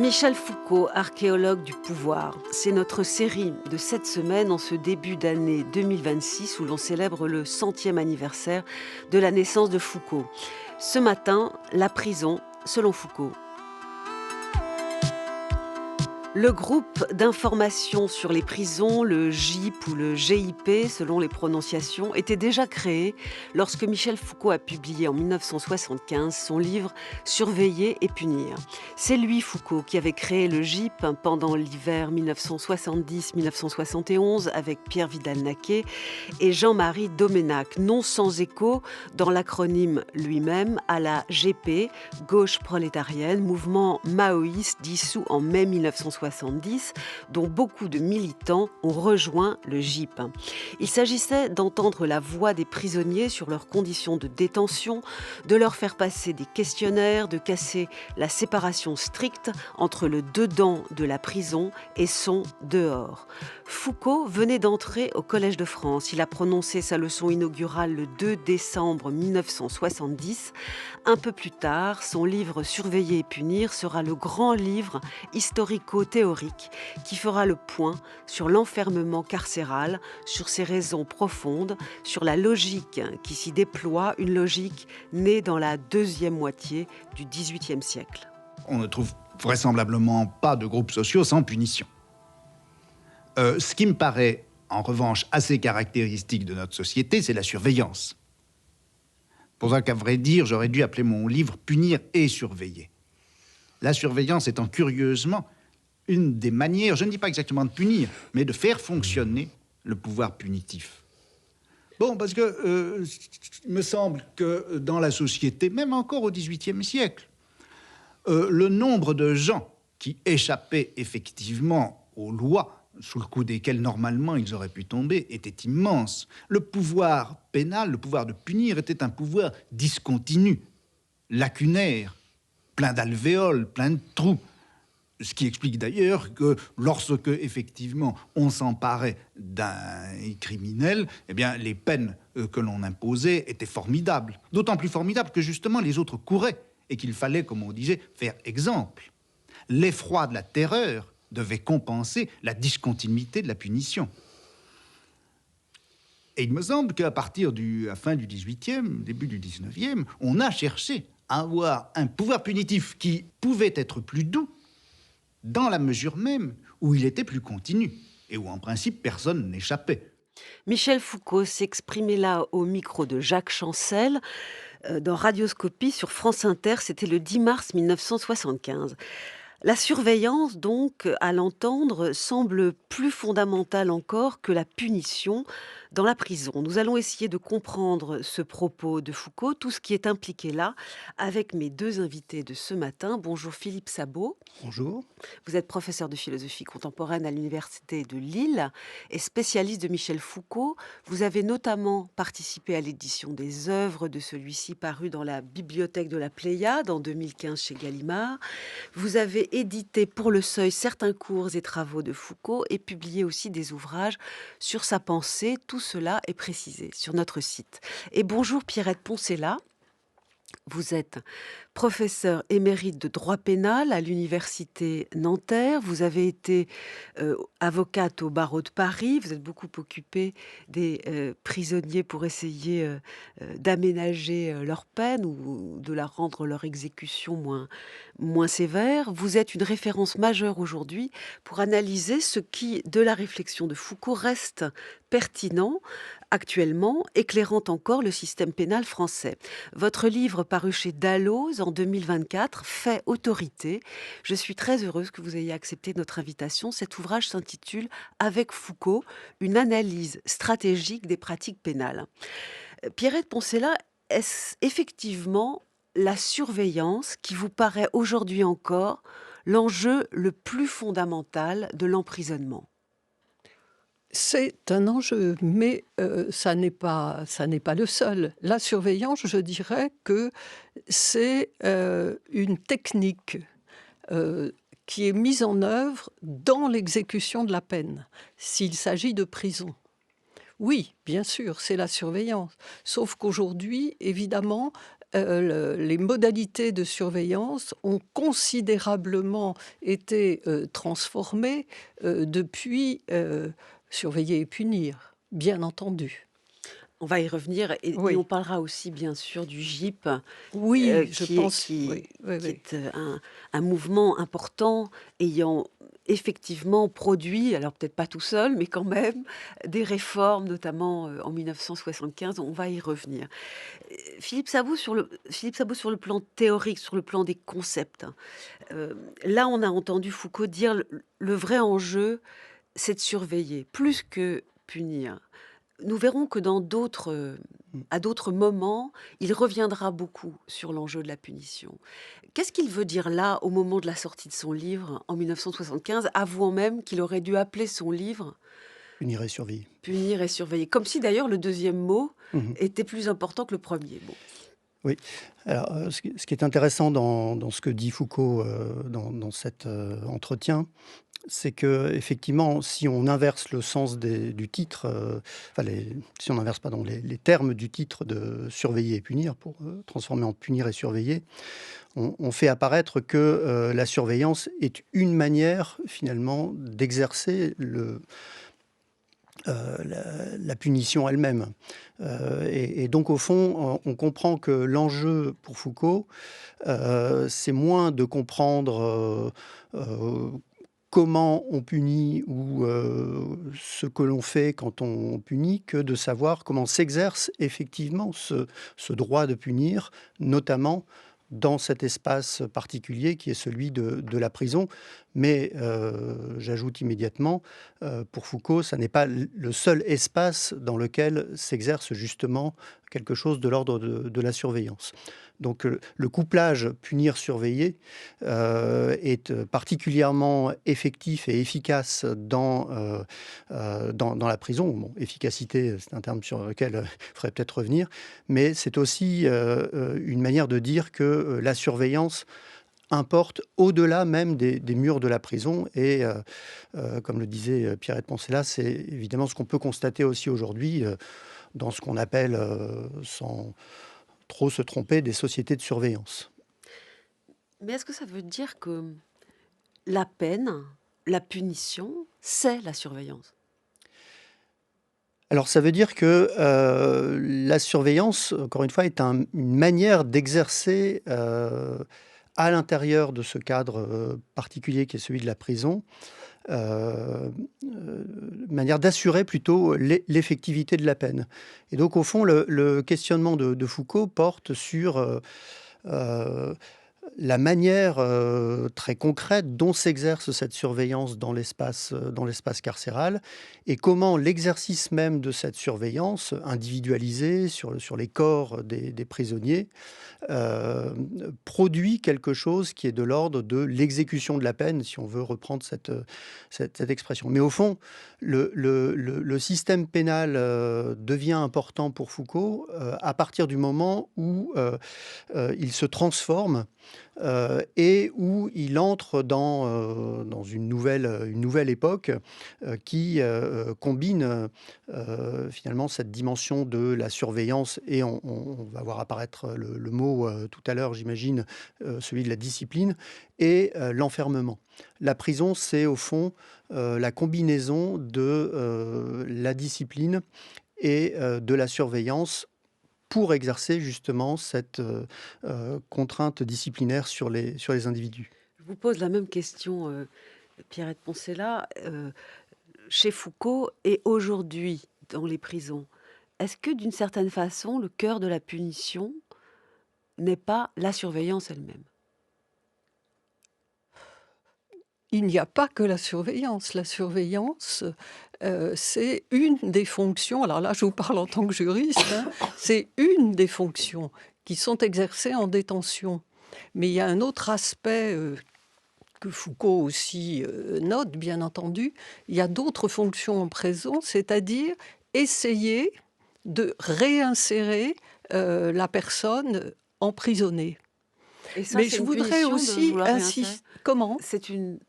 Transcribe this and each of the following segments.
Michel Foucault, archéologue du pouvoir. C'est notre série de cette semaine en ce début d'année 2026 où l'on célèbre le 100e anniversaire de la naissance de Foucault. Ce matin, la prison selon Foucault. Le groupe d'information sur les prisons, le GIP ou le GIP, selon les prononciations, était déjà créé lorsque Michel Foucault a publié en 1975 son livre « Surveiller et punir ». C'est lui, Foucault, qui avait créé le GIP pendant l'hiver 1970-1971 avec Pierre Vidal-Naquet et Jean-Marie Doménac, non sans écho dans l'acronyme lui-même à la GP, Gauche prolétarienne, mouvement maoïste dissous en mai 1970, dont beaucoup de militants ont rejoint le GIP. Il s'agissait d'entendre la voix des prisonniers sur leurs conditions de détention, de leur faire passer des questionnaires, de casser la séparation stricte entre le dedans de la prison et son dehors. Foucault venait d'entrer au Collège de France. Il a prononcé sa leçon inaugurale le 2 décembre 1970. Un peu plus tard, son livre « Surveiller et punir » sera le grand livre historico-théorique qui fera le point sur l'enfermement carcéral, sur ses raisons profondes, sur la logique qui s'y déploie, une logique née dans la deuxième moitié du XVIIIe siècle. On ne trouve vraisemblablement pas de groupes sociaux sans punition. Ce qui me paraît, en revanche, assez caractéristique de notre société, c'est la surveillance. Pour ça qu'à vrai dire, j'aurais dû appeler mon livre « Punir et surveiller ». La surveillance étant curieusement une des manières, je ne dis pas exactement de punir, mais de faire fonctionner le pouvoir punitif. Bon, parce que il me semble que dans la société, même encore au XVIIIe siècle, le nombre de gens qui échappaient effectivement aux lois sous le coup desquels, normalement, ils auraient pu tomber, était immense. Le pouvoir pénal, le pouvoir de punir, était un pouvoir discontinu, lacunaire, plein d'alvéoles, plein de trous. Ce qui explique d'ailleurs que lorsque, effectivement, on s'emparait d'un criminel, eh bien, les peines que l'on imposait étaient formidables. D'autant plus formidables que, justement, les autres couraient et qu'il fallait, comme on disait, faire exemple. L'effroi de la terreur devait compenser la discontinuité de la punition. Et il me semble qu'à partir de la fin du XVIIIe, début du XIXe, on a cherché à avoir un pouvoir punitif qui pouvait être plus doux dans la mesure même où il était plus continu et où, en principe, personne n'échappait. Michel Foucault s'exprimait là au micro de Jacques Chancel dans Radioscopie sur France Inter, c'était le 10 mars 1975. La surveillance, donc, à l'entendre, semble plus fondamentale encore que la punition dans la prison. Nous allons essayer de comprendre ce propos de Foucault, tout ce qui est impliqué là, avec mes deux invités de ce matin. Bonjour Philippe Sabot. Bonjour. Vous êtes professeur de philosophie contemporaine à l'Université de Lille et spécialiste de Michel Foucault. Vous avez notamment participé à l'édition des œuvres de celui-ci paru dans la Bibliothèque de la Pléiade en 2015 chez Gallimard. Vous avez édité pour Le Seuil certains cours et travaux de Foucault et publié aussi des ouvrages sur sa pensée. Tout cela est précisé sur notre site. Et bonjour Pierrette Poncela. Vous êtes professeur émérite de droit pénal à l'université Nanterre. Vous avez été avocate au barreau de Paris. Vous êtes beaucoup occupée des prisonniers pour essayer d'aménager leur peine ou de la rendre leur exécution moins sévère. Vous êtes une référence majeure aujourd'hui pour analyser ce qui, de la réflexion de Foucault, reste pertinent actuellement, éclairant encore le système pénal français. Votre livre paru chez Dalloz en 2024 fait autorité. Je suis très heureuse que vous ayez accepté notre invitation. Cet ouvrage s'intitule « Avec Foucault, une analyse stratégique des pratiques pénales ». Pierrette Poncela, est-ce effectivement la surveillance qui vous paraît aujourd'hui encore l'enjeu le plus fondamental de l'emprisonnement ? C'est un enjeu, mais ça n'est pas le seul. La surveillance, je dirais que c'est une technique qui est mise en œuvre dans l'exécution de la peine, s'il s'agit de prison. Oui, bien sûr, c'est la surveillance. Sauf qu'aujourd'hui, évidemment, les modalités de surveillance ont considérablement été transformées depuis surveiller et punir, bien entendu. On va y revenir et on Oui, parlera aussi bien sûr du GIP, oui, je qui est pense, qui oui, oui, qui oui. est, un mouvement important ayant effectivement produit, alors peut-être pas tout seul, mais quand même, des réformes, notamment, en 1975. On va y revenir. Philippe Sabot sur le plan théorique, sur le plan des concepts, là, on a entendu Foucault dire: «Le vrai enjeu, c'est de surveiller, plus que punir». Nous verrons que dans d'autres, Mmh. à d'autres moments, il reviendra beaucoup sur l'enjeu de la punition. Qu'est-ce qu'il veut dire là, au moment de la sortie de son livre, en 1975, avouant même qu'il aurait dû appeler son livre Punir et surveiller. «Punir et surveiller», comme si d'ailleurs le deuxième mot Mmh. était plus important que le premier mot? Oui. Alors, ce qui est intéressant dans ce que dit Foucault, dans cet, entretien, c'est que effectivement, si on inverse le sens du titre, enfin si on inverse, pardon, les termes du titre de «surveiller et punir» pour, transformer en «punir et surveiller», on fait apparaître que, la surveillance est une manière finalement d'exercer la punition elle-même. Et donc au fond, on comprend que l'enjeu pour Foucault, c'est moins de comprendre, comment on punit ou, ce que l'on fait quand on punit, que de savoir comment s'exerce effectivement ce droit de punir, notamment dans cet espace particulier qui est celui de la prison. Mais, j'ajoute immédiatement, pour Foucault, ça n'est pas le seul espace dans lequel s'exerce justement quelque chose de l'ordre de la surveillance. Donc, le couplage punir-surveiller, est, particulièrement effectif et efficace dans la prison. Bon, efficacité, c'est un terme sur lequel, il faudrait peut-être revenir, mais c'est aussi, une manière de dire que, la surveillance importe au-delà même des murs de la prison et comme le disait, Pierrette Poncela, c'est évidemment ce qu'on peut constater aussi aujourd'hui, dans ce qu'on appelle, sans trop se tromper, des sociétés de surveillance. Mais est-ce que ça veut dire que la peine, la punition, c'est la surveillance? Alors ça veut dire que, la surveillance, encore une fois, est une manière d'exercer, à l'intérieur de ce cadre, particulier qui est celui de la prison, manière d'assurer plutôt l'effectivité de la peine. Et donc au fond, le questionnement de Foucault porte sur, heu, la manière, très concrète dont s'exerce cette surveillance dans l'espace carcéral et comment l'exercice même de cette surveillance, individualisée sur les corps des prisonniers, produit quelque chose qui est de l'ordre de l'exécution de la peine, si on veut reprendre cette expression. Mais au fond, le système pénal, devient important pour Foucault, à partir du moment où, il se transforme, et où il entre dans une nouvelle époque, qui, combine, finalement cette dimension de la surveillance et on va voir apparaître le mot, tout à l'heure j'imagine, celui de la discipline et l'enfermement. La prison, c'est au fond, la combinaison de, la discipline et de la surveillance pour exercer justement cette, contrainte disciplinaire sur les individus. Je vous pose la même question, Pierrette Poncela, chez Foucault et aujourd'hui dans les prisons. Est-ce que d'une certaine façon, le cœur de la punition n'est pas la surveillance elle-même? Il n'y a pas que la surveillance. La surveillance, c'est une des fonctions, alors là, je vous parle en tant que juriste, hein, c'est une des fonctions qui sont exercées en détention. Mais il y a un autre aspect, que Foucault aussi, note, bien entendu. Il y a d'autres fonctions en prison, c'est-à-dire essayer de réinsérer, la personne emprisonnée. Et ça, Mais c'est je une voudrais punition de aussi vouloir réinsérer? insister. Comment? C'est une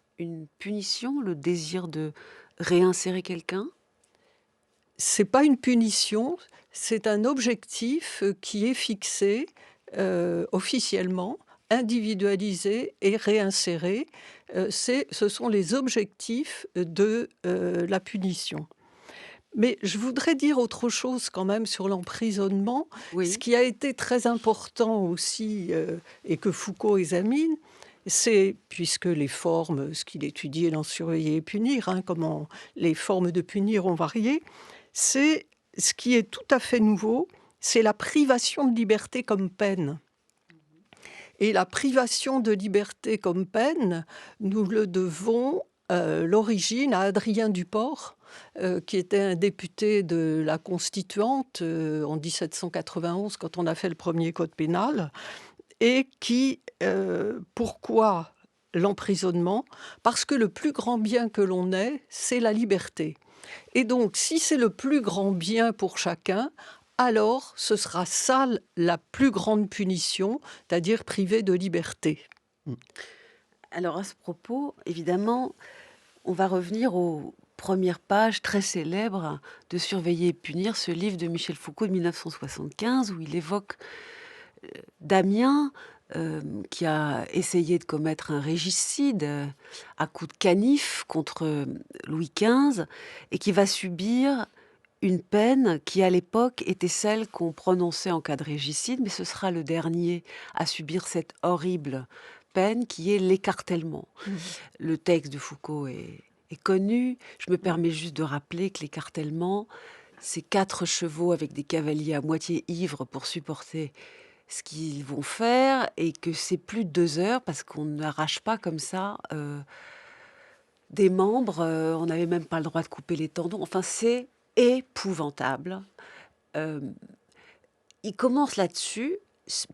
punition, le désir de réinsérer quelqu'un? C'est pas une punition, c'est un objectif, qui est fixé, officiellement individualisé et réinséré. Ce sont les objectifs de la punition. Mais je voudrais dire autre chose quand même sur l'emprisonnement. Ce Oui, qui a été très important aussi, et que Foucault examine, c'est, puisque les formes, ce qu'il étudiait dans Surveiller et punir, hein, comment les formes de punir ont varié, c'est ce qui est tout à fait nouveau, c'est la privation de liberté comme peine. Et la privation de liberté comme peine, nous le devons l'origine à Adrien Duport, qui était un député de la Constituante en 1791, quand on a fait le premier code pénal, et qui, pourquoi l'emprisonnement? Parce que le plus grand bien que l'on ait, c'est la liberté. Et donc, si c'est le plus grand bien pour chacun, alors ce sera ça la plus grande punition, c'est-à-dire privé de liberté. alors à ce propos, évidemment, on va revenir aux premières pages très célèbres de Surveiller et punir, ce livre de Michel Foucault de 1975, où il évoque Damien, qui a essayé de commettre un régicide à coups de canif contre Louis XV et qui va subir une peine qui, à l'époque, était celle qu'on prononçait en cas de régicide, mais ce sera le dernier à subir cette horrible peine qui est l'écartèlement. Le texte de Foucault est connu. Je me permets juste de rappeler que l'écartèlement, c'est 4 chevaux avec des cavaliers à moitié ivres pour supporter ce qu'ils vont faire et que c'est plus de 2 heures parce qu'on n'arrache pas comme ça des membres. On n'avait même pas le droit de couper les tendons. Enfin, c'est épouvantable. Euh, il commence là-dessus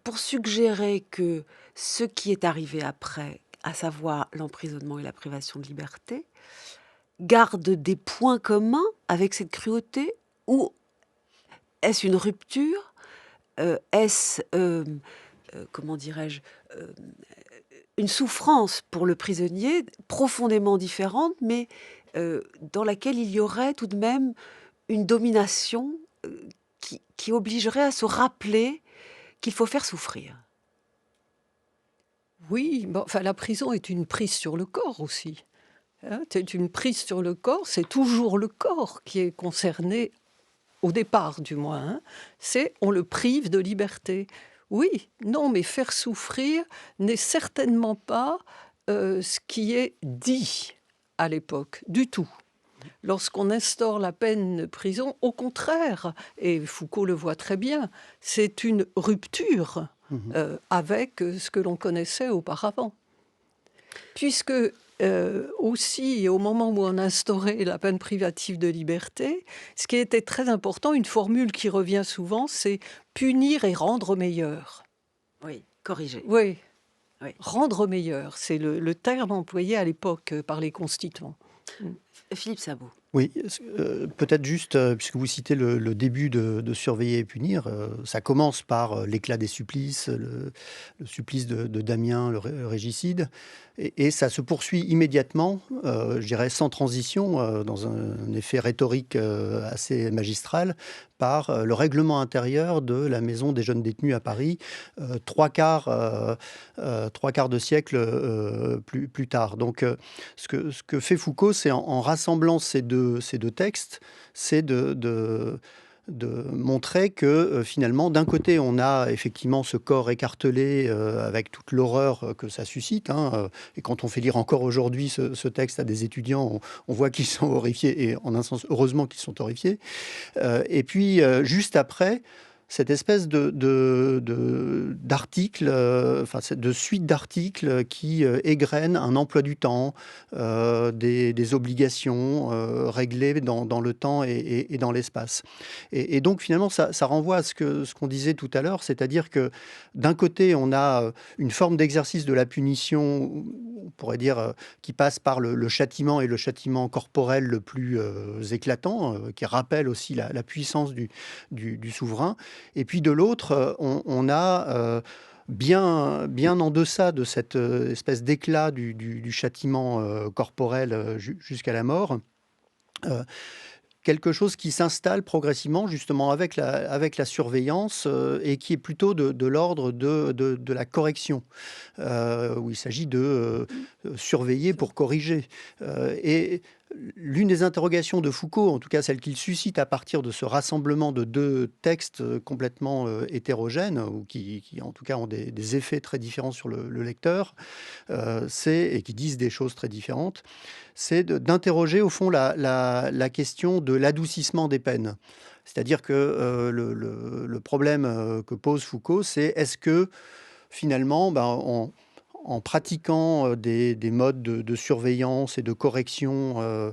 pour suggérer que ce qui est arrivé après, à savoir l'emprisonnement et la privation de liberté, garde des points communs avec cette cruauté ou est-ce une rupture? Est-ce, comment dirais-je, euh, une souffrance pour le prisonnier profondément différente, mais dans laquelle il y aurait tout de même une domination qui obligerait à se rappeler qu'il faut faire souffrir. Oui, bon, enfin, la prison est une prise sur le corps aussi, hein. C'est une prise sur le corps, c'est toujours le corps qui est concerné, au départ du moins, hein. C'est on le prive de liberté. Oui, non, mais faire souffrir n'est certainement pas ce qui est dit à l'époque, du tout. Lorsqu'on instaure la peine de prison, au contraire, et Foucault le voit très bien, c'est une rupture avec ce que l'on connaissait auparavant. Puisque aussi, au moment où on instaurait la peine privative de liberté, ce qui était très important, une formule qui revient souvent, c'est punir et rendre meilleur. Oui, corriger. Oui, Oui. rendre meilleur, c'est le terme employé à l'époque par les constituants. Philippe Sabot. Oui, peut-être juste, puisque vous citez le début de Surveiller et punir, ça commence par l'éclat des supplices, le supplice de Damien, le régicide, et ça se poursuit immédiatement, je dirais sans transition, dans un effet rhétorique assez magistral, par le règlement intérieur de la maison des jeunes détenus à Paris, trois quarts de siècle plus tard. Donc, ce que fait Foucault, c'est en rassemblant ces deux textes, c'est de montrer que finalement, d'un côté, on a effectivement ce corps écartelé avec toute l'horreur que ça suscite, hein, et quand on fait lire encore aujourd'hui ce texte à des étudiants, on voit qu'ils sont horrifiés, et en un sens, heureusement qu'ils sont horrifiés. Et puis, juste après, cette espèce d'article, enfin de suite d'articles qui égrènent un emploi du temps, des obligations réglées dans le temps et dans l'espace. Et donc finalement, ça renvoie à ce qu'on disait tout à l'heure, c'est-à-dire que d'un côté, on a une forme d'exercice de la punition, on pourrait dire, qui passe par le châtiment, et le châtiment corporel le plus éclatant, qui rappelle aussi la puissance du souverain. Et puis de l'autre, on a bien en deçà de cette espèce d'éclat du châtiment corporel jusqu'à la mort, quelque chose qui s'installe progressivement justement avec la surveillance et qui est plutôt de l'ordre de la correction, où il s'agit de surveiller pour corriger. Et l'une des interrogations de Foucault, en tout cas celle qu'il suscite à partir de ce rassemblement de deux textes complètement hétérogènes, ou qui en tout cas ont des effets très différents sur le lecteur, et qui disent des choses très différentes, c'est d'interroger au fond la question de l'adoucissement des peines. C'est-à-dire que le problème que pose Foucault, c'est est-ce que finalement, en pratiquant des modes de surveillance et de correction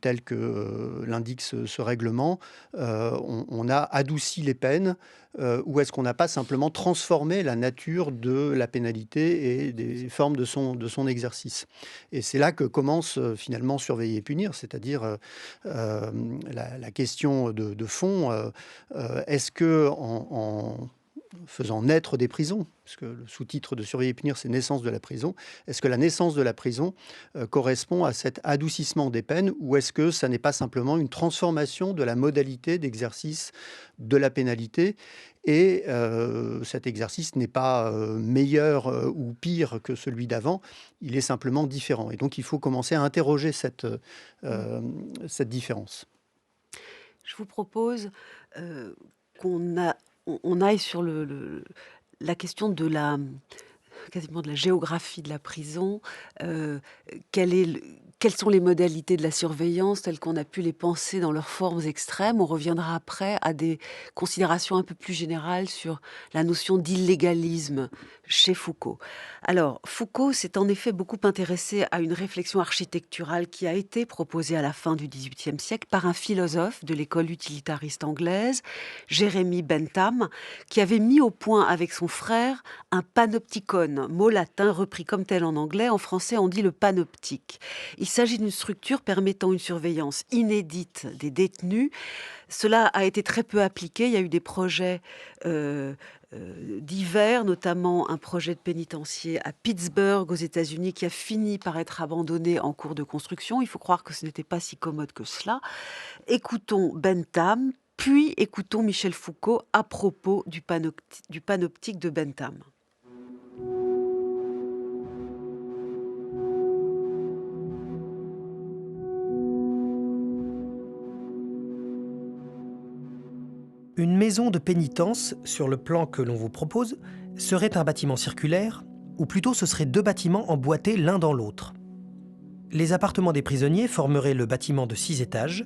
tels que l'indique ce règlement, on a adouci les peines, ou est-ce qu'on n'a pas simplement transformé la nature de la pénalité et des formes de son exercice? Et c'est là que commence finalement surveiller et punir, c'est-à-dire la question de fond, est-ce que en faisant naître des prisons, parce que le sous-titre de Surveiller et punir, c'est naissance de la prison. Est-ce que la naissance de la prison correspond à cet adoucissement des peines, ou est-ce que ça n'est pas simplement une transformation de la modalité d'exercice de la pénalité, et cet exercice n'est pas meilleur ou pire que celui d'avant, il est simplement différent. Et donc il faut commencer à interroger cette différence. Je vous propose qu'on aille sur la question de quasiment de la géographie de la prison. Quelles sont les modalités de la surveillance telles qu'on a pu les penser dans leurs formes extrêmes? On reviendra après à des considérations un peu plus générales sur la notion d'illégalisme chez Foucault. Alors, Foucault s'est en effet beaucoup intéressé à une réflexion architecturale qui a été proposée à la fin du XVIIIe siècle par un philosophe de l'école utilitariste anglaise, Jérémie Bentham, qui avait mis au point avec son frère un panopticon, mot latin repris comme tel en anglais. En français, on dit le panoptique. Il s'agit d'une structure permettant une surveillance inédite des détenus. Cela a été très peu appliqué. Il y a eu des projets divers, notamment un projet de pénitencier à Pittsburgh, aux États-Unis, qui a fini par être abandonné en cours de construction. Il faut croire que ce n'était pas si commode que cela. Écoutons Bentham, puis écoutons Michel Foucault à propos du panoptique de Bentham. Une maison de pénitence, sur le plan que l'on vous propose, serait un bâtiment circulaire, ou plutôt ce seraient deux bâtiments emboîtés l'un dans l'autre. Les appartements des prisonniers formeraient le bâtiment de 6 étages.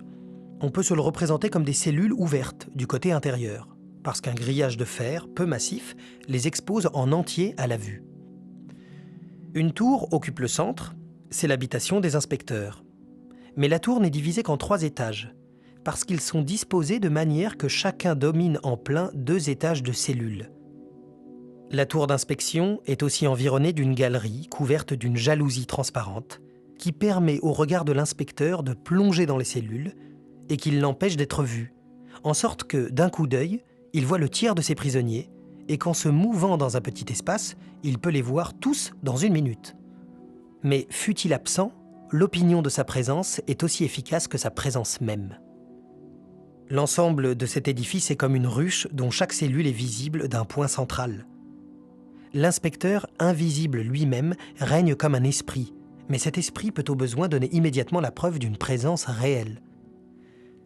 On peut se le représenter comme des cellules ouvertes du côté intérieur, parce qu'un grillage de fer, peu massif, les expose en entier à la vue. Une tour occupe le centre, c'est l'habitation des inspecteurs. Mais la tour n'est divisée qu'en 3 étages, parce qu'ils sont disposés de manière que chacun domine en plein 2 étages de cellules. La tour d'inspection est aussi environnée d'une galerie couverte d'une jalousie transparente qui permet au regard de l'inspecteur de plonger dans les cellules et qui l'empêche d'être vu, en sorte que, d'un coup d'œil, il voit le tiers de ses prisonniers et qu'en se mouvant dans un petit espace, il peut les voir tous dans 1 minute. Mais fût-il absent, l'opinion de sa présence est aussi efficace que sa présence même. L'ensemble de cet édifice est comme une ruche dont chaque cellule est visible d'un point central. L'inspecteur, invisible lui-même, règne comme un esprit, mais cet esprit peut au besoin donner immédiatement la preuve d'une présence réelle.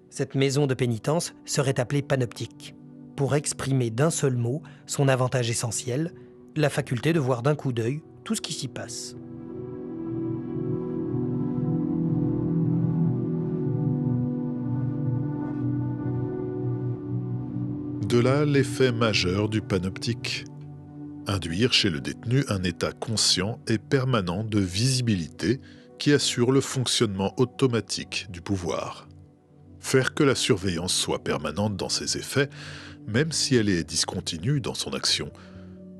Cette maison de pénitence serait appelée panoptique, pour exprimer d'un seul mot son avantage essentiel, la faculté de voir d'un coup d'œil tout ce qui s'y passe. De là l'effet majeur du panoptique. Induire chez le détenu un état conscient et permanent de visibilité qui assure le fonctionnement automatique du pouvoir. Faire que la surveillance soit permanente dans ses effets, même si elle est discontinue dans son action,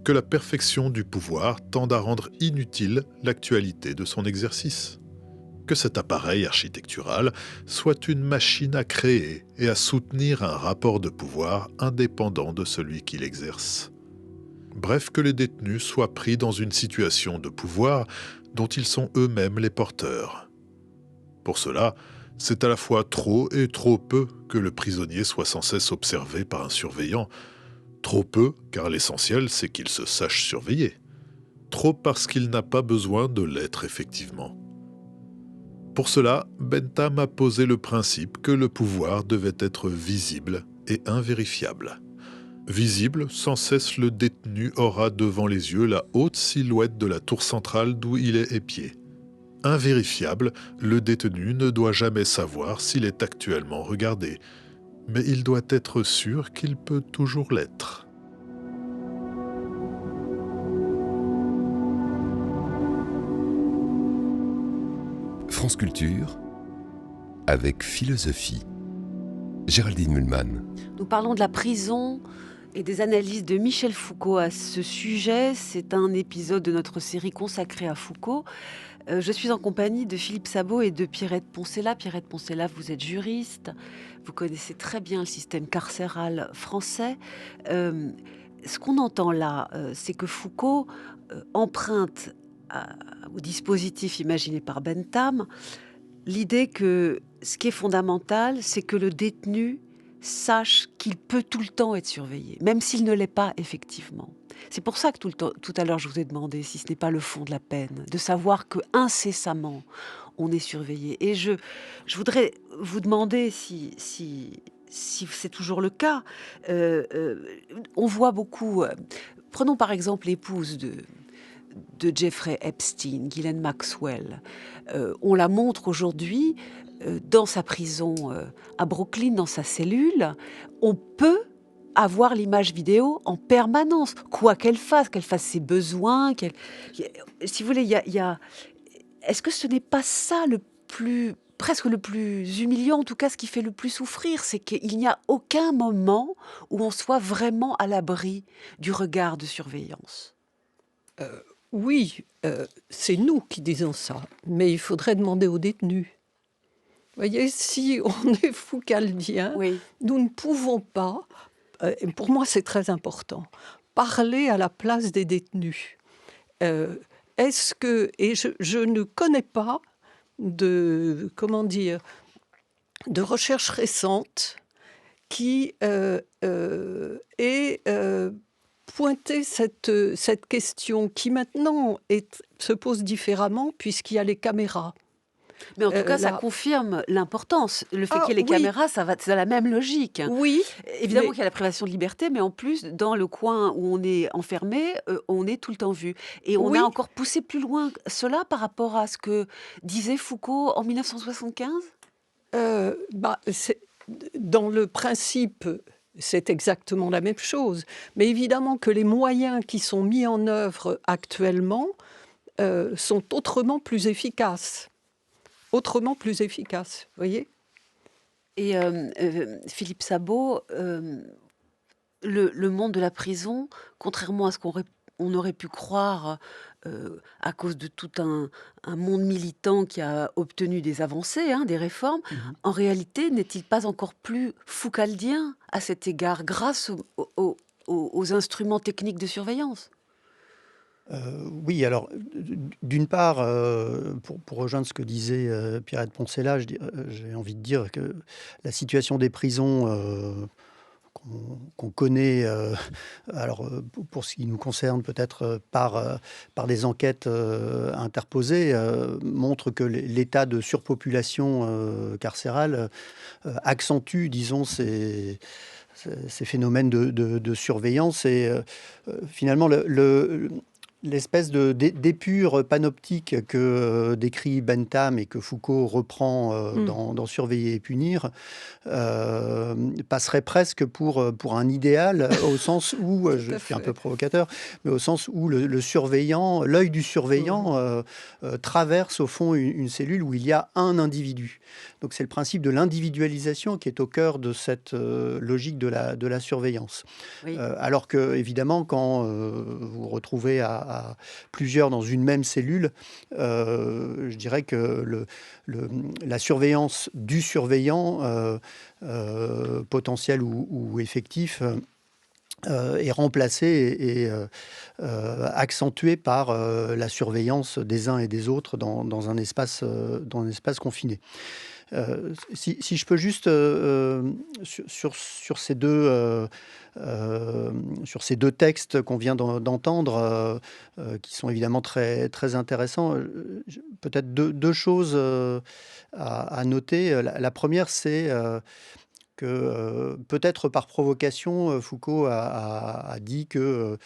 que la perfection du pouvoir tende à rendre inutile l'actualité de son exercice. Que cet appareil architectural soit une machine à créer et à soutenir un rapport de pouvoir indépendant de celui qui l'exerce. Bref, que les détenus soient pris dans une situation de pouvoir dont ils sont eux-mêmes les porteurs. Pour cela, C'est à la fois trop et trop peu que le prisonnier soit sans cesse observé par un surveillant. Trop peu, car l'essentiel, c'est qu'il se sache surveiller. Trop parce qu'il n'a pas besoin de l'être effectivement. Pour cela, Bentham a posé le principe que le pouvoir devait être visible et invérifiable. Visible, sans cesse le détenu aura devant les yeux la haute silhouette de la tour centrale d'où il est épié. Invérifiable, le détenu ne doit jamais savoir s'il est actuellement regardé, mais il doit être sûr qu'il peut toujours l'être. France Culture, avec philosophie. Géraldine Mühlmann. Nous parlons de la prison et des analyses de Michel Foucault à ce sujet. C'est un épisode de notre série consacrée à Foucault. Je suis en compagnie de Philippe Sabot et de Pierrette Poncela. Pierrette Poncela, vous êtes juriste, vous connaissez très bien le système carcéral français. Ce qu'on entend là, c'est que Foucault emprunte au dispositif imaginé par Bentham l'idée que ce qui est fondamental, c'est que le détenu sache qu'il peut tout le temps être surveillé, même s'il ne l'est pas effectivement. C'est pour ça que tout à l'heure, je vous ai demandé si ce n'est pas le fond de la peine, de savoir que incessamment on est surveillé. Et je voudrais vous demander si c'est toujours le cas. On voit beaucoup... prenons par exemple l'épouse de Jeffrey Epstein, Ghislaine Maxwell. On la montre aujourd'hui dans sa prison à Brooklyn, dans sa cellule. On peut avoir l'image vidéo en permanence, quoi qu'elle fasse ses besoins. Si vous voulez, est-ce que ce n'est pas ça presque le plus humiliant, en tout cas ce qui fait le plus souffrir, c'est qu'il n'y a aucun moment où on soit vraiment à l'abri du regard de surveillance? Oui, c'est nous qui disons ça, mais il faudrait demander aux détenus. Vous voyez, si on est foucaldien, Oui. nous ne pouvons pas, et pour moi c'est très important, parler à la place des détenus. Est-ce que, et je ne connais pas de recherche récente qui ait pointé cette question qui maintenant se pose différemment puisqu'il y a les caméras. Mais en tout cas, ça confirme l'importance. Le fait qu'il y ait les caméras, c'est dans la même logique. Oui. Évidemment qu'il y a la privation de liberté, mais en plus, dans le coin où on est enfermé, on est tout le temps vu. Et on a encore poussé plus loin cela par rapport à ce que disait Foucault en 1975 ? Dans le principe, c'est exactement la même chose. Mais évidemment que les moyens qui sont mis en œuvre actuellement sont autrement plus efficaces. Autrement plus efficace, vous voyez. Et Philippe Sabot, le monde de la prison, contrairement à ce qu'on aurait pu croire à cause de tout un monde militant qui a obtenu des avancées, des réformes, en réalité, n'est-il pas encore plus foucaldien à cet égard grâce aux instruments techniques de surveillance ? Oui, alors, d'une part, pour rejoindre ce que disait Pierrette Poncela, j'ai envie de dire que la situation des prisons qu'on connaît, pour ce qui nous concerne peut-être par des enquêtes interposées, montre que l'état de surpopulation carcérale accentue, disons, ces phénomènes de surveillance. Et finalement, l'espèce d'épure panoptique que décrit Bentham et que Foucault reprend dans Surveiller et punir passerait presque pour un idéal, au sens où, je suis un peu provocateur, mais au sens où le surveillant, l'œil du surveillant traverse au fond une cellule où il y a un individu. Donc c'est le principe de l'individualisation qui est au cœur de cette logique de la surveillance. Oui. Alors que, évidemment, quand vous retrouvez à plusieurs dans une même cellule, je dirais que la surveillance du surveillant, potentiel ou effectif, est remplacée et accentuée par la surveillance des uns et des autres dans un espace confiné. Si je peux juste sur ces deux textes qu'on vient d'entendre, qui sont évidemment très, très intéressants, peut-être deux choses à noter. La première, c'est que peut-être par provocation, Foucault a dit que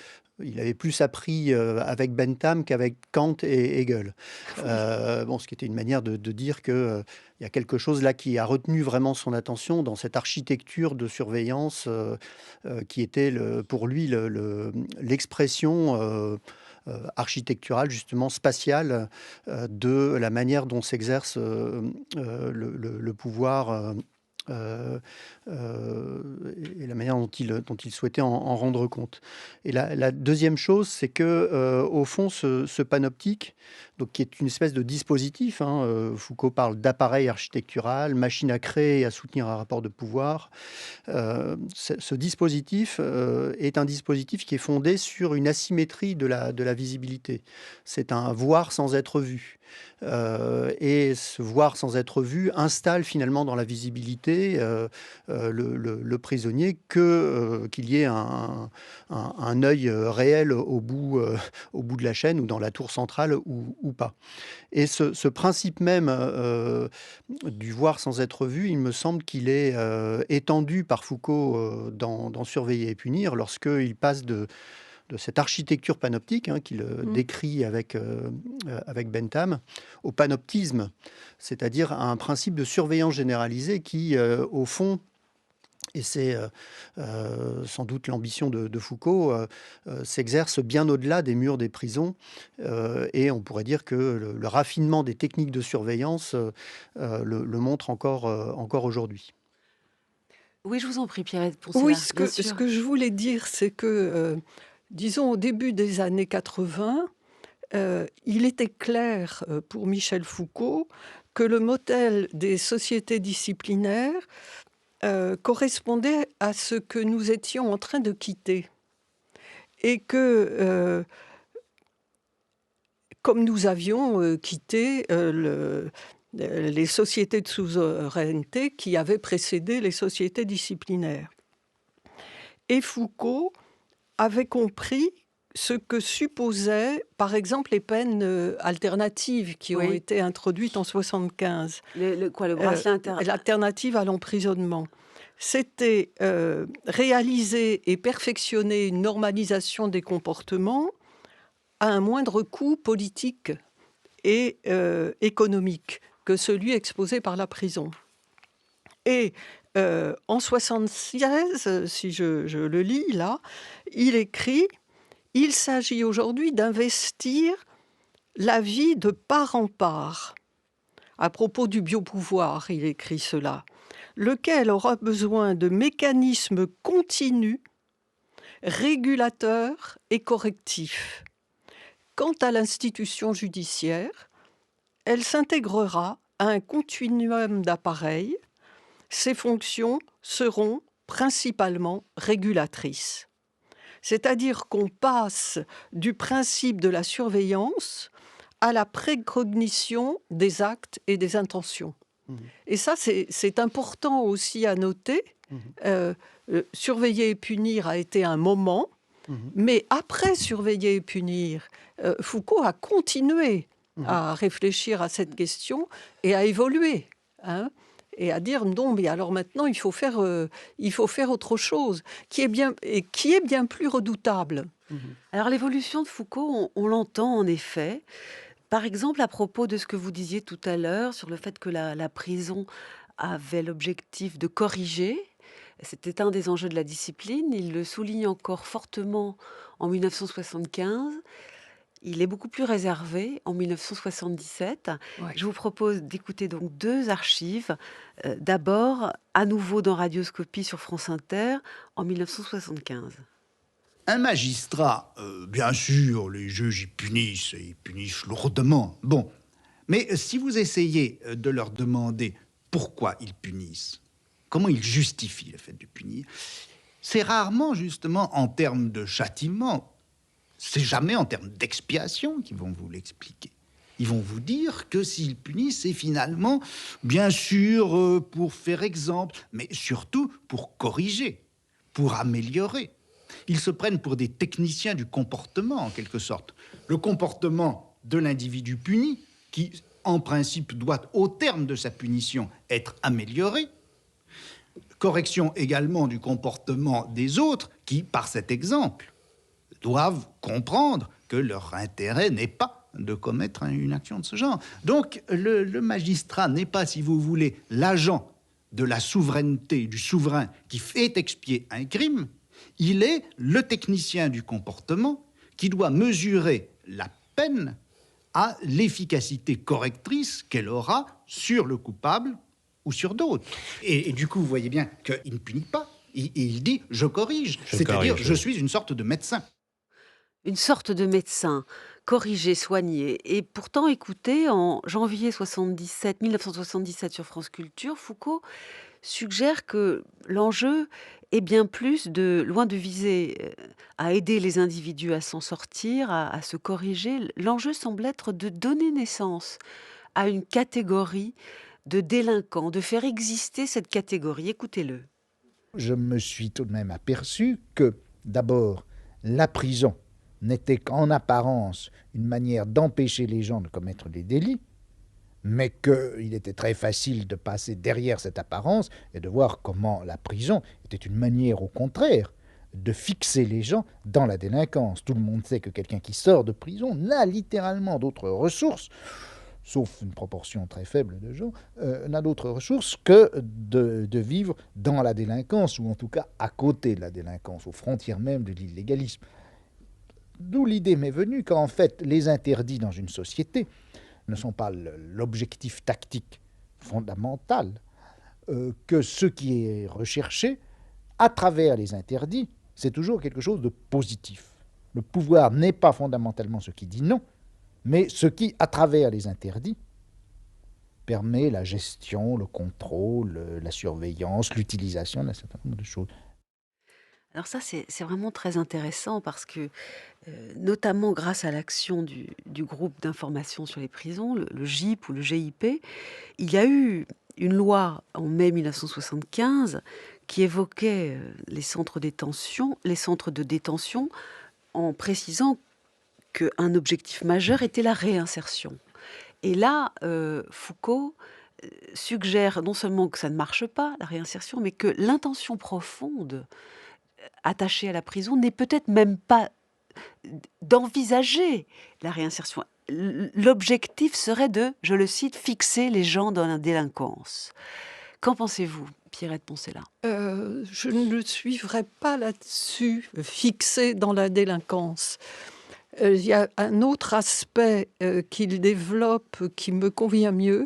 il avait plus appris avec Bentham qu'avec Kant et Hegel. Bon, ce qui était une manière de dire que il y a quelque chose là qui a retenu vraiment son attention dans cette architecture de surveillance qui était pour lui l'expression architecturale, justement spatiale, de la manière dont s'exerce le pouvoir. Et la manière dont il souhaitait en rendre compte. Et la deuxième chose, c'est que au fond, ce panoptique, donc qui est une espèce de dispositif, Foucault parle d'appareil architectural, machine à créer et à soutenir un rapport de pouvoir. Ce dispositif est un dispositif qui est fondé sur une asymétrie de la visibilité. C'est un voir sans être vu. Et ce voir sans être vu installe finalement dans la visibilité le prisonnier qu'il y ait un œil réel au bout de la chaîne ou dans la tour centrale ou pas. Et ce principe même du voir sans être vu, il me semble qu'il est étendu par Foucault dans Surveiller et punir lorsqu'il passe de cette architecture panoptique qu'il décrit avec Bentham, au panoptisme, c'est-à-dire à un principe de surveillance généralisée qui, au fond, et c'est sans doute l'ambition de Foucault, s'exerce bien au-delà des murs des prisons. Et on pourrait dire que le raffinement des techniques de surveillance le montre encore aujourd'hui. Oui, je vous en prie, Pierrette Poncela. Oui, Bien ce sûr. que je voulais dire, c'est que, disons, au début des années 80, il était clair pour Michel Foucault que le modèle des sociétés disciplinaires correspondait à ce que nous étions en train de quitter. Et que, comme nous avions quitté les sociétés de souveraineté qui avaient précédé les sociétés disciplinaires. Et Foucault avait compris ce que supposaient, par exemple, les peines alternatives qui ont été introduites en 1975. Le bracelet L'alternative à l'emprisonnement. C'était réaliser et perfectionner une normalisation des comportements à un moindre coût politique et économique que celui exposé par la prison. Et en 1976, si je le lis là, il écrit « Il s'agit aujourd'hui d'investir la vie de part en part ». À propos du biopouvoir, il écrit cela, lequel aura besoin de mécanismes continus, régulateurs et correctifs. Quant à l'institution judiciaire, elle s'intégrera à un continuum d'appareils. Ses fonctions seront principalement régulatrices. C'est-à-dire qu'on passe du principe de la surveillance à la précognition des actes et des intentions. Et ça, c'est important aussi à noter. Surveiller et punir a été un moment, mais après surveiller et punir, Foucault a continué à réfléchir à cette question et à évoluer. Et à dire non, mais alors maintenant il faut faire autre chose, qui est bien plus redoutable. Alors l'évolution de Foucault, on l'entend en effet. Par exemple, à propos de ce que vous disiez tout à l'heure sur le fait que la prison avait l'objectif de corriger. C'était un des enjeux de la discipline. Il le souligne encore fortement en 1975. Il est beaucoup plus réservé en 1977. Ouais. Je vous propose d'écouter donc deux archives. D'abord, à nouveau dans Radioscopie sur France Inter, en 1975. Un magistrat, bien sûr, les juges, ils punissent lourdement. Bon, mais si vous essayez de leur demander pourquoi ils punissent, comment ils justifient le fait de punir, C'est rarement justement en termes de châtiment, c'est jamais en termes d'expiation qu'ils vont vous l'expliquer. Ils vont vous dire que s'ils punissent, c'est finalement, bien sûr, pour faire exemple, mais surtout pour corriger, pour améliorer. Ils se prennent pour des techniciens du comportement, en quelque sorte. Le comportement de l'individu puni, qui, en principe, doit, au terme de sa punition, être amélioré. Correction également du comportement des autres, qui, par cet exemple, doivent comprendre que leur intérêt n'est pas de commettre une action de ce genre. Donc, le magistrat n'est pas, si vous voulez, l'agent de la souveraineté, du souverain qui fait expier un crime. Il est le technicien du comportement qui doit mesurer la peine à l'efficacité correctrice qu'elle aura sur le coupable ou sur d'autres. Et du coup, vous voyez bien qu'il ne punit pas. Il dit « je corrige », c'est-à-dire « je suis une sorte de médecin ». Une sorte de médecin, corriger, soigner. Et pourtant, écoutez, en janvier 1977 sur France Culture, Foucault suggère que l'enjeu est bien plus de, loin de viser à aider les individus à s'en sortir, à se corriger, l'enjeu semble être de donner naissance à une catégorie de délinquants, de faire exister cette catégorie. Écoutez-le. Je me suis tout de même aperçu que, d'abord, la prison n'était qu'en apparence une manière d'empêcher les gens de commettre des délits, mais qu'il était très facile de passer derrière cette apparence et de voir comment la prison était une manière, au contraire, de fixer les gens dans la délinquance. Tout le monde sait que quelqu'un qui sort de prison n'a littéralement d'autres ressources, sauf une proportion très faible de gens, n'a d'autres ressources que de vivre dans la délinquance, ou en tout cas à côté de la délinquance, aux frontières même de l'illégalisme. D'où l'idée m'est venue qu'en fait, les interdits dans une société ne sont pas l'objectif tactique fondamental, que ce qui est recherché à travers les interdits, c'est toujours quelque chose de positif. Le pouvoir n'est pas fondamentalement ce qui dit non, mais ce qui, à travers les interdits, permet la gestion, le contrôle, la surveillance, l'utilisation d'un certain nombre de choses. Alors ça, c'est vraiment très intéressant parce que, notamment grâce à l'action du groupe d'information sur les prisons, le GIP ou le GIP, il y a eu une loi en mai 1975 qui évoquait les centres de détention, en précisant qu'un objectif majeur était la réinsertion. Et là, Foucault suggère non seulement que ça ne marche pas, la réinsertion, mais que l'intention profonde attachée à la prison n'est peut-être même pas d'envisager la réinsertion. L'objectif serait de, je le cite, fixer les gens dans la délinquance. Qu'en pensez-vous, Pierrette Poncela? Je ne le suivrai pas là-dessus, fixé dans la délinquance. Il y a un autre aspect qu'il développe qui me convient mieux.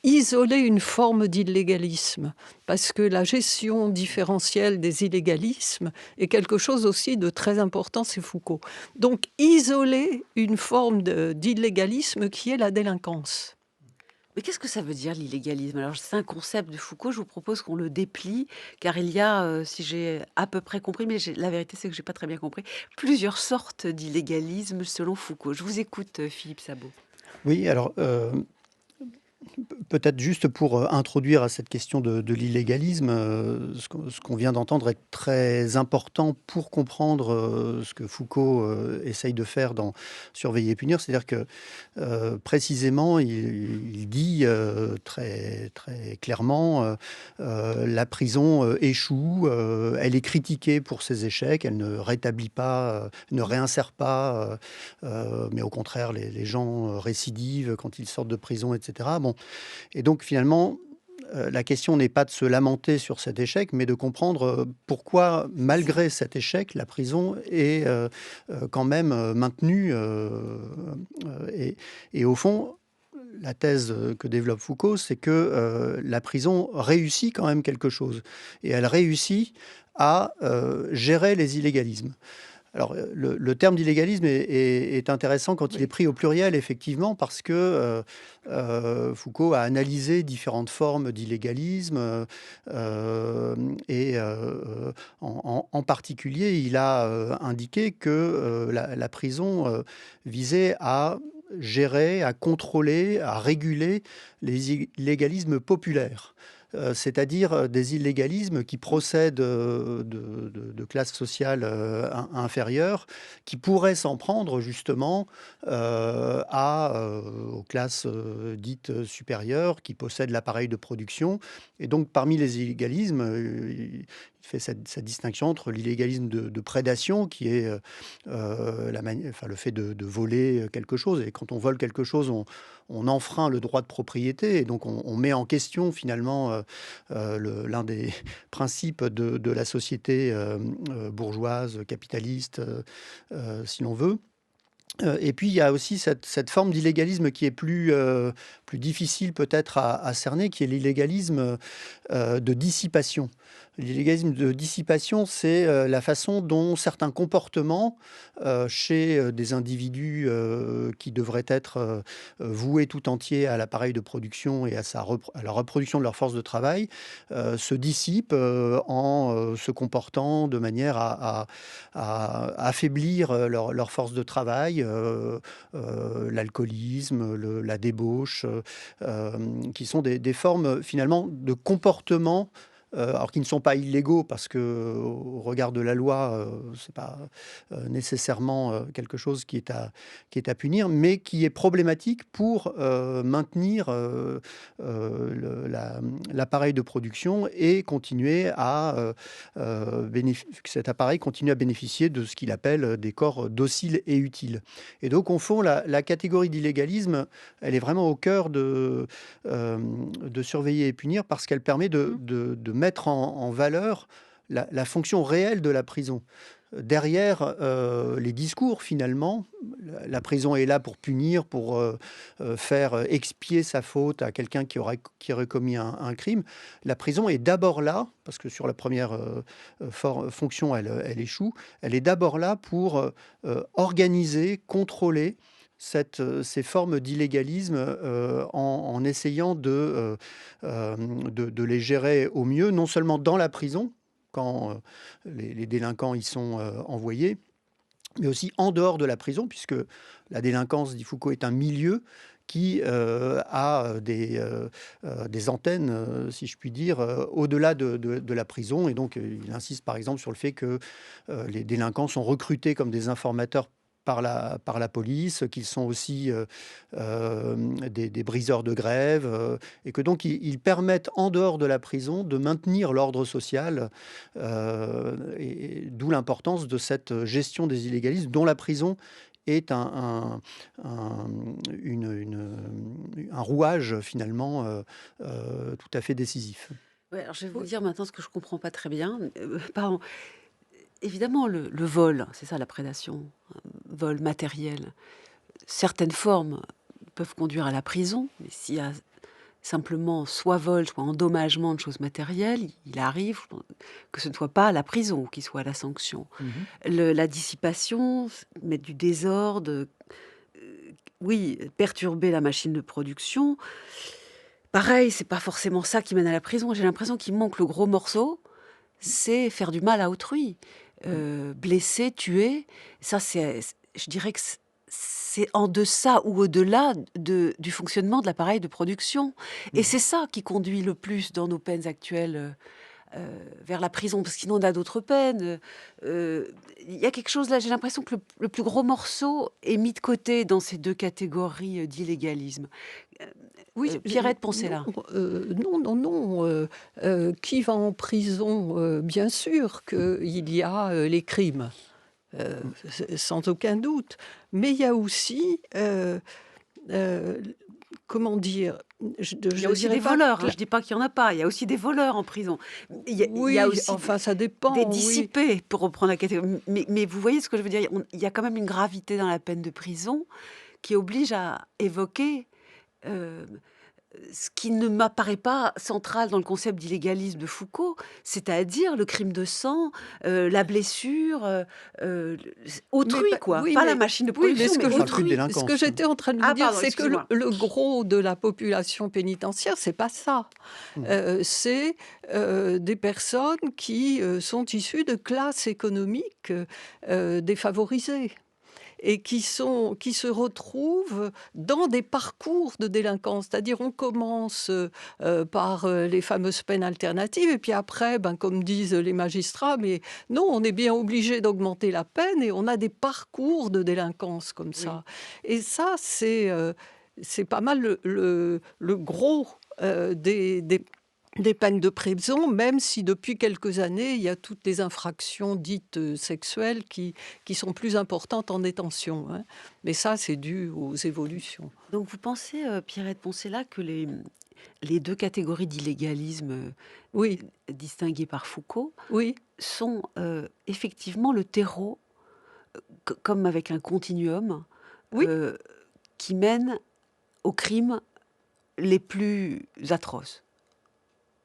Isoler une forme d'illégalisme, parce que la gestion différentielle des illégalismes est quelque chose aussi de très important, c'est Foucault. Donc isoler une forme d'illégalisme qui est la délinquance. Mais qu'est-ce que ça veut dire l'illégalisme? Alors c'est un concept de Foucault, je vous propose qu'on le déplie, car il y a, si j'ai à peu près compris, mais la vérité c'est que j'ai pas très bien compris, plusieurs sortes d'illégalisme selon Foucault. Je vous écoute, Philippe Sabot. Oui, alors peut-être juste pour introduire à cette question de l'illégalisme, ce qu'on vient d'entendre est très important pour comprendre ce que Foucault essaye de faire dans Surveiller et punir. C'est-à-dire que précisément, il dit très, très clairement la prison échoue, elle est critiquée pour ses échecs, elle ne rétablit pas, ne réinsère pas, mais au contraire, les gens récidivent quand ils sortent de prison, etc. Bon. Et donc finalement, la question n'est pas de se lamenter sur cet échec, mais de comprendre pourquoi, malgré cet échec, la prison est quand même maintenue. Et au fond, la thèse que développe Foucault, c'est que la prison réussit quand même quelque chose. Et elle réussit à gérer les illégalismes. Alors, le terme d'illégalisme est intéressant quand il est pris au pluriel, effectivement, parce que Foucault a analysé différentes formes d'illégalisme et en particulier, il a indiqué que la prison visait à gérer, à contrôler, à réguler les illégalismes populaires. C'est-à-dire des illégalismes qui procèdent de classes sociales inférieures, qui pourraient s'en prendre justement aux classes dites supérieures, qui possèdent l'appareil de production. Et donc parmi les illégalismes, il fait cette distinction entre l'illégalisme de prédation, qui est le fait de voler quelque chose. Et quand on vole quelque chose, on enfreint le droit de propriété, et donc on met en question finalement l'un des principes de la société bourgeoise, capitaliste, si l'on veut. Et puis il y a aussi cette forme d'illégalisme qui est plus difficile peut-être à cerner, qui est l'illégalisme de dissipation. L'illégalisme de dissipation, c'est la façon dont certains comportements chez des individus qui devraient être voués tout entiers à l'appareil de production et à la reproduction de leur force de travail se dissipent en se comportant de manière à affaiblir leur force de travail, l'alcoolisme, la débauche, qui sont des formes finalement de comportement alors qui ne sont pas illégaux parce que au regard de la loi, c'est pas nécessairement quelque chose qui est à punir, mais qui est problématique pour maintenir l'appareil de production et continuer que cet appareil continue à bénéficier de ce qu'il appelle des corps dociles et utiles. Et donc, au fond, la catégorie d'illégalisme, elle est vraiment au cœur de surveiller et punir parce qu'elle permet de mettre en valeur la fonction réelle de la prison. Derrière les discours, finalement, la prison est là pour punir, pour faire expier sa faute à quelqu'un qui aurait commis un crime. La prison est d'abord là, parce que sur la première fonction, elle échoue, elle est d'abord là pour organiser, contrôler ces formes d'illégalisme en essayant de les gérer au mieux, non seulement dans la prison, quand les délinquants y sont envoyés, mais aussi en dehors de la prison, puisque la délinquance, dit Foucault, est un milieu qui a des antennes, si je puis dire, au-delà de la prison. Et donc, il insiste par exemple sur le fait que les délinquants sont recrutés comme des informateurs par la police, qu'ils sont aussi des briseurs de grève, et que donc ils permettent en dehors de la prison de maintenir l'ordre social, et d'où l'importance de cette gestion des illégalismes dont la prison est un rouage finalement tout à fait décisif. Ouais, alors je vais vous dire maintenant ce que je comprends pas très bien. Pardon. Évidemment, le vol, c'est ça la prédation, un vol matériel. Certaines formes peuvent conduire à la prison, mais s'il y a simplement soit vol, soit endommagement de choses matérielles, il arrive que ce ne soit pas la prison qui soit la sanction. La dissipation, mettre du désordre, oui, perturber la machine de production. Pareil, c'est pas forcément ça qui mène à la prison. J'ai l'impression qu'il manque le gros morceau, c'est faire du mal à autrui. Blesser, tuer, ça je dirais que c'est en deçà ou au-delà du fonctionnement de l'appareil de production. Et c'est ça qui conduit le plus dans nos peines actuelles vers la prison, parce que sinon on a d'autres peines. Il y a quelque chose là, j'ai l'impression que le plus gros morceau est mis de côté dans ces deux catégories d'illégalisme. Oui, Pierrette, pensez là. Non. Qui va en prison? Bien sûr qu'il y a les crimes, sans aucun doute. Mais il y a aussi, comment dire... Il y a aussi des voleurs. Je ne dis pas qu'il n'y en a pas. Il y a aussi des voleurs en prison. Il y a aussi ça dépend. Des dissipés, pour reprendre la catégorie. Mais vous voyez ce que je veux dire? Il y a quand même une gravité dans la peine de prison qui oblige à évoquer ce qui ne m'apparaît pas central dans le concept d'illégalisme de Foucault, c'est-à-dire le crime de sang, la blessure, autrui, quoi. Oui, Pas la mais machine de oui, mais production, ce mais que Enfin, le flux de autrui. ce délinquance. que j'étais en train de vous Ah dire, pardon, c'est que excusez-moi. le gros de la population pénitentiaire, c'est pas ça. C'est des personnes qui sont issues de classes économiques défavorisées et qui se retrouvent dans des parcours de délinquance. C'est-à-dire, on commence par les fameuses peines alternatives, et puis après, comme disent les magistrats, mais non, on est bien obligé d'augmenter la peine, et on a des parcours de délinquance comme Oui. ça. Et ça, c'est pas mal le gros des peines de prison, même si depuis quelques années, il y a toutes les infractions dites sexuelles qui sont plus importantes en détention, hein. Mais ça, c'est dû aux évolutions. Donc vous pensez, Pierrette Poncela, que les 2 catégories d'illégalisme, Oui, distinguées par Foucault oui, sont, effectivement le terreau, comme avec un continuum, oui. heu, qui mène aux crimes les plus atroces?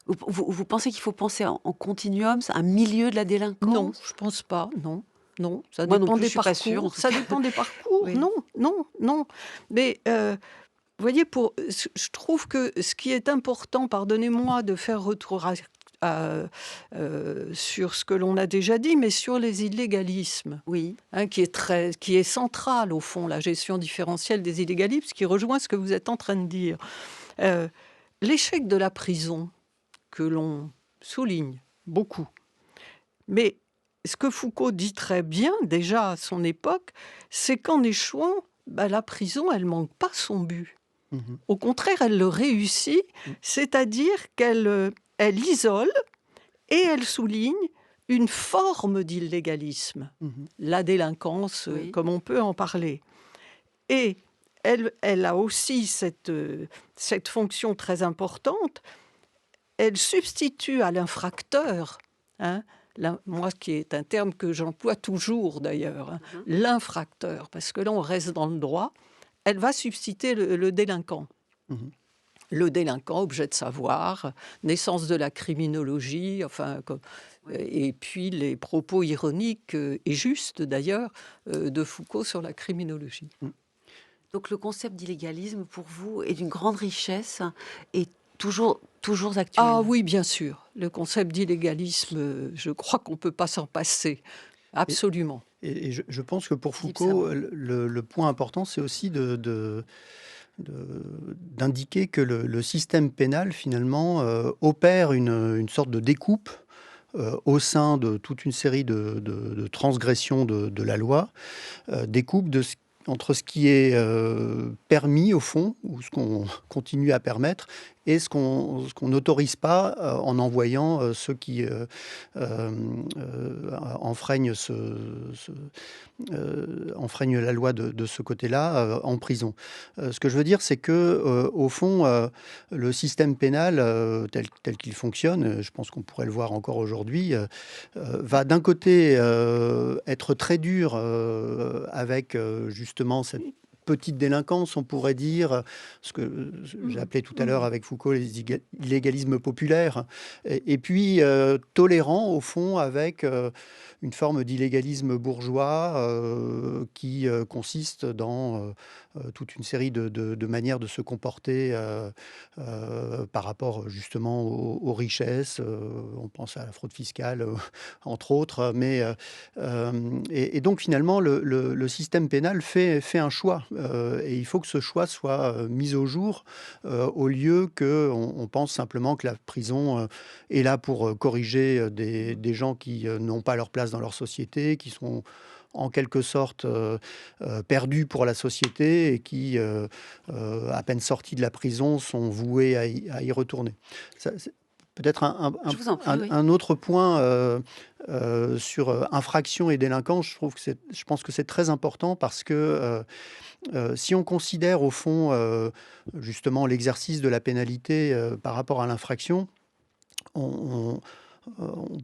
Vous pensez qu'il faut penser en continuum, c'est un milieu de la Non, délinquance? je pense pas, non. Non, ça Moi non dépend plus, des je suis pas sûre, en parcours. tout Ça cas. dépend des parcours. Oui. Non, non, non. Mais vous voyez, je trouve que ce qui est important, pardonnez-moi de faire retour sur ce que l'on a déjà dit, mais sur les illégalismes, Oui. hein, qui est central au fond, la gestion différentielle des illégalismes, qui rejoint ce que vous êtes en train de dire. Euh, L'échec de la prison, que l'on souligne beaucoup, mais ce que Foucault dit très bien, déjà à son époque, c'est qu'en échouant, la prison, elle manque pas son but. Mhm. Au contraire, elle le réussit, c'est-à-dire elle isole et elle souligne une forme d'illégalisme, Mhm. la délinquance, Oui. comme on peut en parler. Et elle a aussi cette fonction très importante. Elle substitue à l'infracteur, hein, moi qui est un terme que j'emploie toujours d'ailleurs, hein, Mhm. l'infracteur, parce que là on reste dans le droit, elle va substituer le délinquant. Mhm. Le délinquant, objet de savoir, naissance de la criminologie, Oui. et puis les propos ironiques et justes d'ailleurs de Foucault sur la criminologie. Donc le concept d'illégalisme, pour vous, est d'une grande richesse et toujours actuel? Ah oui, bien sûr. Le concept d'illégalisme, je crois qu'on ne peut pas s'en passer. Absolument. Et je pense que pour Philippe Foucault, Savon. le point important, c'est aussi d'indiquer que le système pénal, finalement, opère une sorte de découpe au sein de toute une série de transgressions de la loi, découpe entre ce qui est permis au fond, ou ce qu'on continue à permettre, et ce qu'on n'autorise pas en envoyant ceux qui enfreignent enfreignent la loi de ce côté-là en prison. Ce que je veux dire, c'est que au fond, le système pénal tel qu'il fonctionne, je pense qu'on pourrait le voir encore aujourd'hui, va d'un côté être très dur avec justement cette petite délinquance, on pourrait dire, ce que j'ai appelé tout à l'heure avec Foucault les illégalismes populaires, et puis tolérant au fond avec une forme d'illégalisme bourgeois qui consiste dans toute une série de manières de se comporter par rapport justement aux richesses. On pense à la fraude fiscale, entre autres. Et donc finalement, le système pénal fait un choix. Et il faut que ce choix soit mis au jour au lieu qu'on pense simplement que la prison est là pour corriger des gens qui n'ont pas leur place dans leur société, qui sont en quelque sorte perdus pour la société et qui, à peine sortis de la prison, sont voués à y retourner. C'est peut-être Je vous en prie, oui. un autre point sur infraction et délinquance. Je pense que c'est très important parce que si on considère au fond justement l'exercice de la pénalité par rapport à l'infraction, on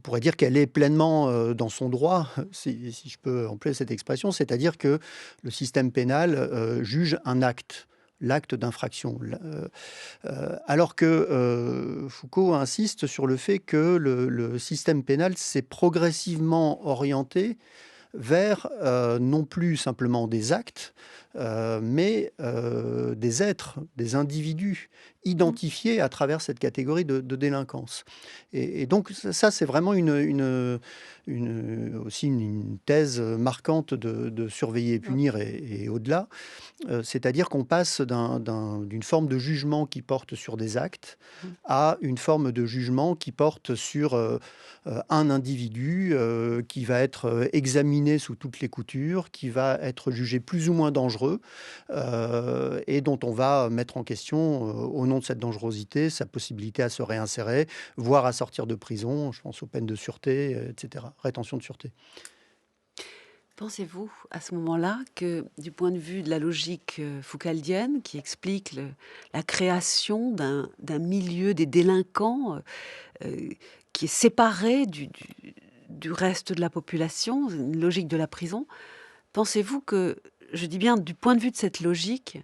pourrait dire qu'elle est pleinement dans son droit, si je peux employer cette expression, c'est-à-dire que le système pénal juge un acte. l'acte d'infraction. Alors que Foucault insiste sur le fait que le système pénal s'est progressivement orienté vers non plus simplement des actes, mais des êtres, des individus identifiés à travers cette catégorie de délinquance. Et donc ça, c'est vraiment aussi une thèse marquante de Surveiller et punir et au-delà. C'est-à-dire qu'on passe d'une forme de jugement qui porte sur des actes à une forme de jugement qui porte sur un individu qui va être examiné sous toutes les coutures, qui va être jugé plus ou moins dangereux et dont on va mettre en question, au nom de cette dangerosité, sa possibilité à se réinsérer, voire à sortir de prison. Je pense aux peines de sûreté, etc., rétention de sûreté. Pensez-vous à ce moment-là que, du point de vue de la logique foucaldienne, qui explique la création d'un milieu des délinquants qui est séparé du reste de la population, une logique de la prison, pensez-vous que, je dis bien du point de vue de cette logique,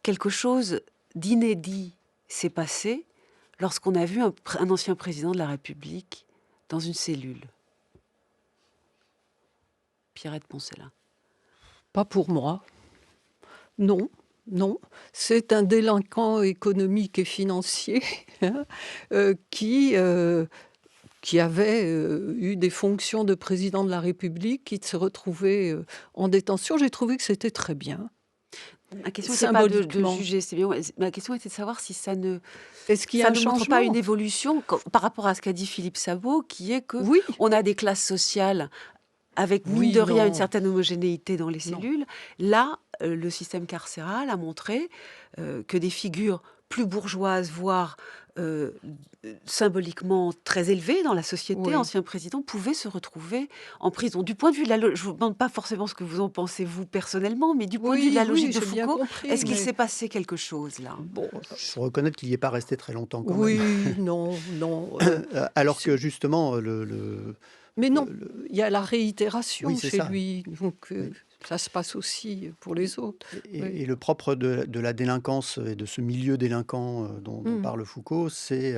quelque chose d'inédit s'est passé lorsqu'on a vu un ancien président de la République dans une cellule? Pierrette Poncela. Pas pour moi. Non, non. C'est un délinquant économique et financier qui avait eu des fonctions de président de la République, qui se retrouvait en détention. J'ai trouvé que c'était très bien. Ma question n'était pas de Symboliquement. juger, c'est bien. Ma question était de savoir si ça ne, Est-ce qu'il y a ça un ne montre changement pas une évolution par rapport à ce qu'a dit Philippe Sabot, qui est que Oui, on a des classes sociales avec, mine oui, de rien, une non. certaine homogénéité dans les Non. cellules. Là, le système carcéral a montré que des figures plus bourgeoises, voire symboliquement très élevées dans la société, Oui. anciens présidents, pouvaient se retrouver en prison. Du point de vue de la logique, je ne vous demande pas forcément ce que vous en pensez, vous, personnellement, mais du point de vue de la Oui, logique de j'ai bien Foucault, compris, est-ce qu'il mais s'est passé quelque chose, là? bon, Il faut reconnaître qu'il n'y est pas resté très longtemps quand oui, même. non, non. Alors que c'est- justement, Mais non, le- il y a la réitération oui, c'est chez ça. lui, donc Oui. ça se passe aussi pour les autres. Et, Oui. et le propre de la délinquance et de ce milieu délinquant dont Mhm. parle Foucault, c'est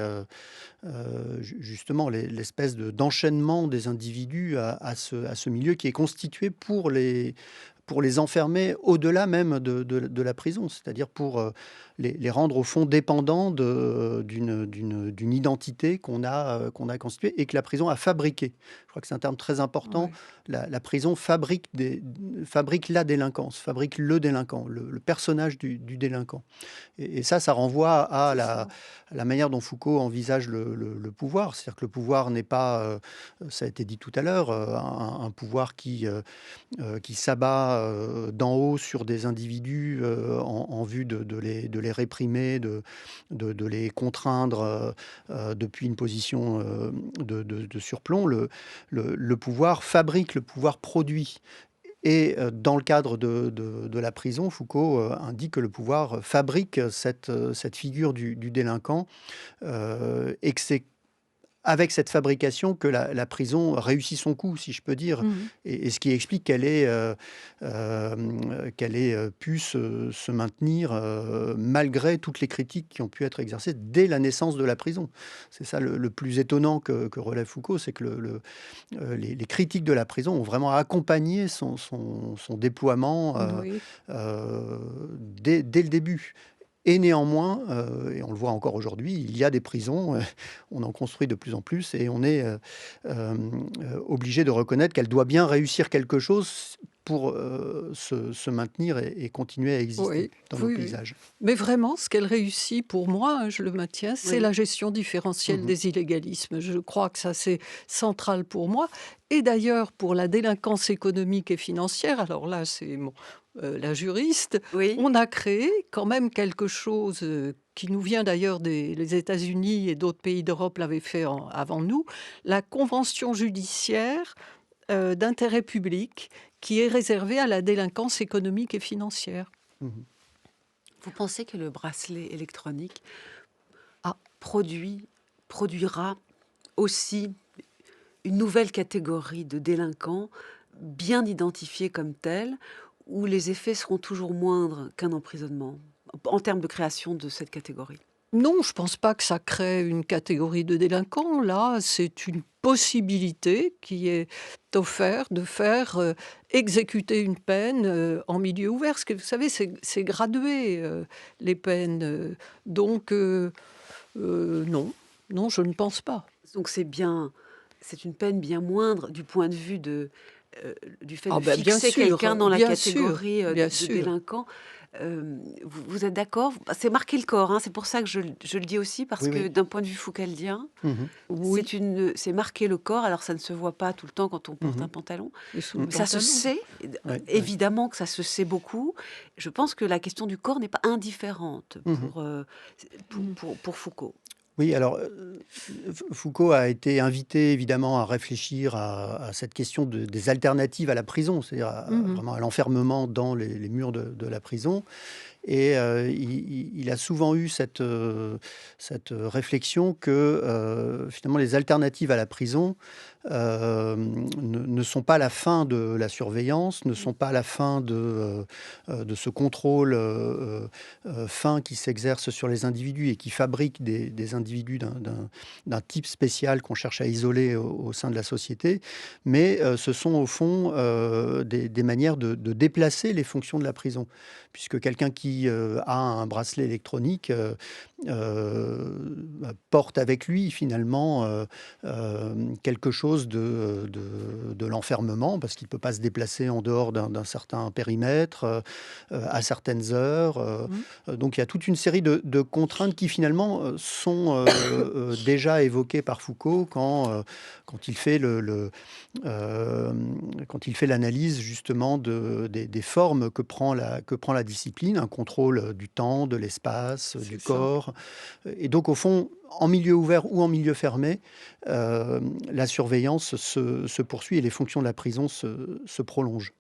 justement l'espèce d'enchaînement des individus à ce milieu qui est constitué pour les enfermer au-delà même de la prison, c'est-à-dire pour les rendre au fond dépendants d'une identité qu'on a constituée et que la prison a fabriquée. Je crois que c'est un terme très important. Oui. La prison fabrique la délinquance, fabrique le délinquant, le personnage du délinquant. Et ça renvoie à la manière dont Foucault envisage le pouvoir. C'est-à-dire que le pouvoir n'est pas, ça a été dit tout à l'heure, un pouvoir qui s'abat d'en haut sur des individus en vue de les réprimer, de les contraindre depuis une position de surplomb. Le pouvoir fabrique, le pouvoir produit. Et dans le cadre de la prison, Foucault indique que le pouvoir fabrique cette figure du délinquant et que c'est avec cette fabrication que la prison réussit son coup, si je peux dire, Mhm. et ce qui explique qu'elle ait pu se maintenir malgré toutes les critiques qui ont pu être exercées dès la naissance de la prison. C'est ça le plus étonnant que relève Foucault, c'est que les critiques de la prison ont vraiment accompagné son déploiement Oui. dès le début. Et néanmoins, et on le voit encore aujourd'hui, il y a des prisons, on en construit de plus en plus et on est obligé de reconnaître qu'elle doit bien réussir quelque chose pour se maintenir et continuer à exister Oui, dans oui, nos oui. paysages. Mais vraiment, ce qu'elle réussit pour moi, je le maintiens, c'est Oui. la gestion différentielle Mhm. des illégalismes. Je crois que ça, c'est central pour moi. Et d'ailleurs, pour la délinquance économique et financière, alors là, c'est la juriste, Oui. on a créé quand même quelque chose qui nous vient d'ailleurs des États-Unis et d'autres pays d'Europe l'avaient fait avant nous, la convention judiciaire d'intérêt public qui est réservée à la délinquance économique et financière. Mhm. Vous pensez que le bracelet électronique Ah. produira aussi une nouvelle catégorie de délinquants bien identifiés comme tels, où les effets seront toujours moindres qu'un emprisonnement? en termes de création de cette catégorie? Non, je ne pense pas que ça crée une catégorie de délinquants. Là, c'est une possibilité qui est offerte de faire exécuter une peine en milieu ouvert. Parce que vous savez, c'est gradué, les peines. Non, non, je ne pense pas. Donc c'est une peine bien moindre du point de vue du fait de Bien fixer sûr, quelqu'un dans la bien sûr, catégorie bien de sûr. délinquant. Vous êtes d'accord? C'est marquer le corps, hein, c'est pour ça que je le dis aussi, parce Oui, que oui. d'un point de vue foucaldien, Oui, c'est marquer le corps. Alors ça ne se voit pas tout le temps quand on porte un pantalon, et sous le mais ça se pantalon. sait, Ouais. évidemment que ça se sait beaucoup. Je pense que la question du corps n'est pas indifférente pour Foucault. Oui, alors Foucault a été invité évidemment à réfléchir à cette question des alternatives à la prison, c'est-à-dire vraiment à l'enfermement dans les murs de la prison. Et il a souvent eu cette réflexion que finalement les alternatives à la prison ne sont pas la fin de la surveillance, ne sont pas la fin de ce contrôle fin qui s'exerce sur les individus et qui fabrique des individus d'un type spécial qu'on cherche à isoler au sein de la société, mais ce sont au fond des manières de déplacer les fonctions de la prison, puisque quelqu'un qui a un bracelet électronique porte avec lui finalement quelque chose de l'enfermement, parce qu'il ne peut pas se déplacer en dehors d'un certain périmètre, à certaines heures. Donc il y a toute une série de contraintes qui finalement sont déjà évoquées par Foucault quand il fait quand il fait l'analyse justement des formes que prend la discipline, un contrôle du temps, de l'espace, du corps. Et donc au fond, en milieu ouvert ou en milieu fermé, la surveillance se poursuit et les fonctions de la prison se prolongent.